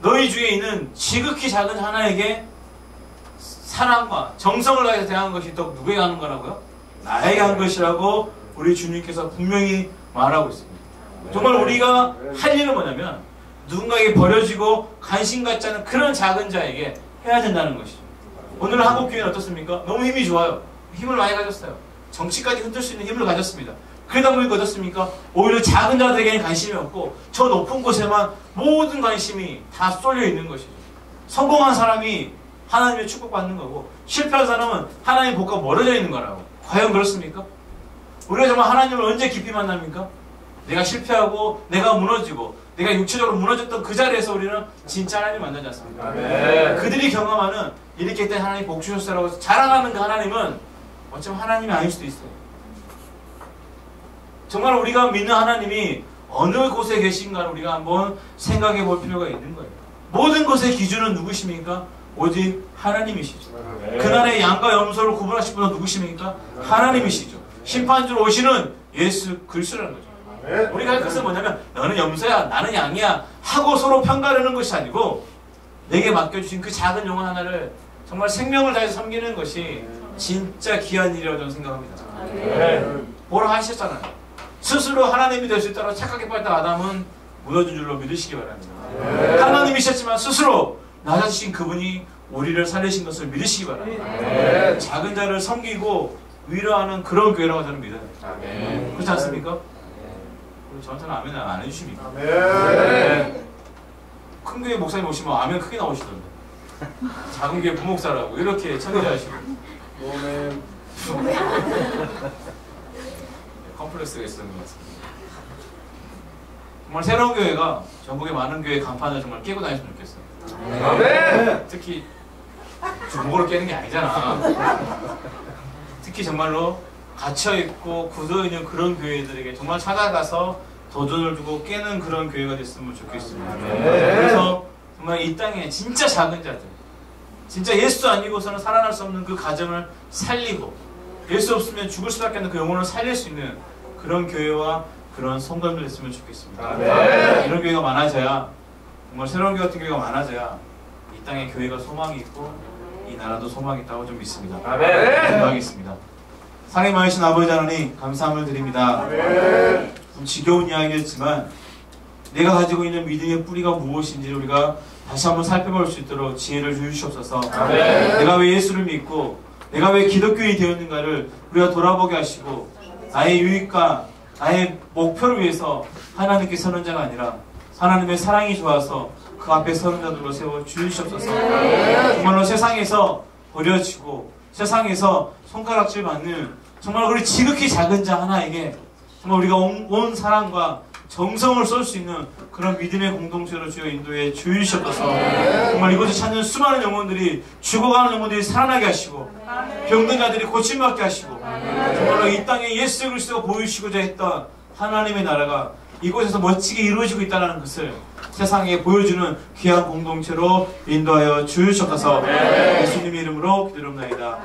A: 너희 중에 있는 지극히 작은 하나에게 사랑과 정성을 다해서 대하는 것이 또 누구에게 하는 거라고요? 나에게 한 것이라고 우리 주님께서 분명히 말하고 있습니다. 정말 우리가 할 일은 뭐냐면 누군가에게 버려지고 관심 갖지 않은 그런 작은 자에게 해야 된다는 것이죠. 오늘 한국교회는 어떻습니까? 너무 힘이 좋아요. 힘을 많이 가졌어요. 정치까지 흔들 수 있는 힘을 가졌습니다. 그러다 보니까 어떻습니까? 오히려 작은 자들에게는 관심이 없고 저 높은 곳에만 모든 관심이 다 쏠려 있는 것이죠. 성공한 사람이 하나님의 축복받는 거고 실패한 사람은 하나님의 복과 멀어져 있는 거라고. 과연 그렇습니까? 우리가 정말 하나님을 언제 깊이 만납니까? 내가 실패하고 내가 무너지고 내가 육체적으로 무너졌던 그 자리에서 우리는 진짜 하나님을 만나지 않습니까? 그들이 경험하는 이렇게 때 하나님 복 주셨어라고 자랑하는 그 하나님은 어쩌면 하나님이 아닐 수도 있어요. 정말 우리가 믿는 하나님이 어느 곳에 계신가를 우리가 한번 생각해 볼 필요가 있는 거예요. 모든 것의 기준은 누구십니까? 오직 하나님이시죠. 그날의 양과 염소를 구분하실 분은 누구십니까? 하나님이시죠. 심판주로 오시는 예수 그리스도라는 거죠. 우리가 할 것은 뭐냐면 너는 염소야 나는 양이야 하고 서로 평가하는 것이 아니고 내게 맡겨주신 그 작은 영혼 하나를 정말 생명을 다해서 섬기는 것이 진짜 귀한 일이라고 저는 생각합니다. 뭐라 하셨잖아요. 스스로 하나님이 될 수 있다고 착각해 빠졌던 아담은 무너진 줄로 믿으시기 바랍니다. 하나님이셨지만 스스로 낮아지신 그분이 우리를 살리신 것을 믿으시기 바랍니다. 작은 자를 섬기고 위로하는 그런 교회라고 저는 믿어요. 그렇지 않습니까? 저한테는 아멘 안 해주십니까? 큰 교회 목사님 오시면 아멘 크게 나오시던데 작은 교회 부목사라고 이렇게 천대하시고 컴플렉스가 있었던 것 같습니다. 정말 새로운 교회가 전국의 많은 교회 간판을 정말 깨고 다녔으면 좋겠어요. 특히 중고를 깨는 게 아니잖아. 특히 정말로 갇혀있고 굳어있는 그런 교회들에게 정말 찾아가서 도전을 두고 깨는 그런 교회가 됐으면 좋겠습니다. 그래서 정말 이 땅에 진짜 작은 자들, 진짜 예수 아니고서는 살아날 수 없는 그 가정을 살리고 예수 없으면 죽을 수밖에 없는 그 영혼을 살릴 수 있는 그런 교회와 그런 성도들 됐으면 좋겠습니다. 이런 교회가 많아져야 정말 새로운 교회 같은 교회가 많아져야 이 땅에 교회가 소망이 있고 이 나라도 소망이 있다고 좀 믿습니다. 기도하겠습니다. 사랑이 많으신 아버지 하나님 감사함을 드립니다. 좀 지겨운 이야기였지만 내가 가지고 있는 믿음의 뿌리가 무엇인지 우리가 다시 한번 살펴볼 수 있도록 지혜를 주시옵소서. 내가 왜 예수를 믿고 내가 왜 기독교인이 되었는가를 우리가 돌아보게 하시고 나의 유익과 나의 목표를 위해서 하나님께 서는 자가 아니라 하나님의 사랑이 좋아서 그 앞에 서는 자들로 세워 주시옵소서. 정말로 세상에서 버려지고 세상에서 손가락질 받는 정말 우리 지극히 작은 자 하나에게 정말 우리가 온 사랑과 정성을 쏠 수 있는 그런 믿음의 공동체로 주여 인도해 주시옵소서. 정말 이곳에 찾는 수많은 영혼들이 죽어가는 영혼들이 살아나게 하시고 병든 자들이 고침받게 하시고 정말로 이 땅에 예수 그리스도가 보이시고자 했던 하나님의 나라가 이곳에서 멋지게 이루어지고 있다는 것을 세상에 보여주는 귀한 공동체로 인도하여 주시옵소서. 예수님의 이름으로 기도합니다.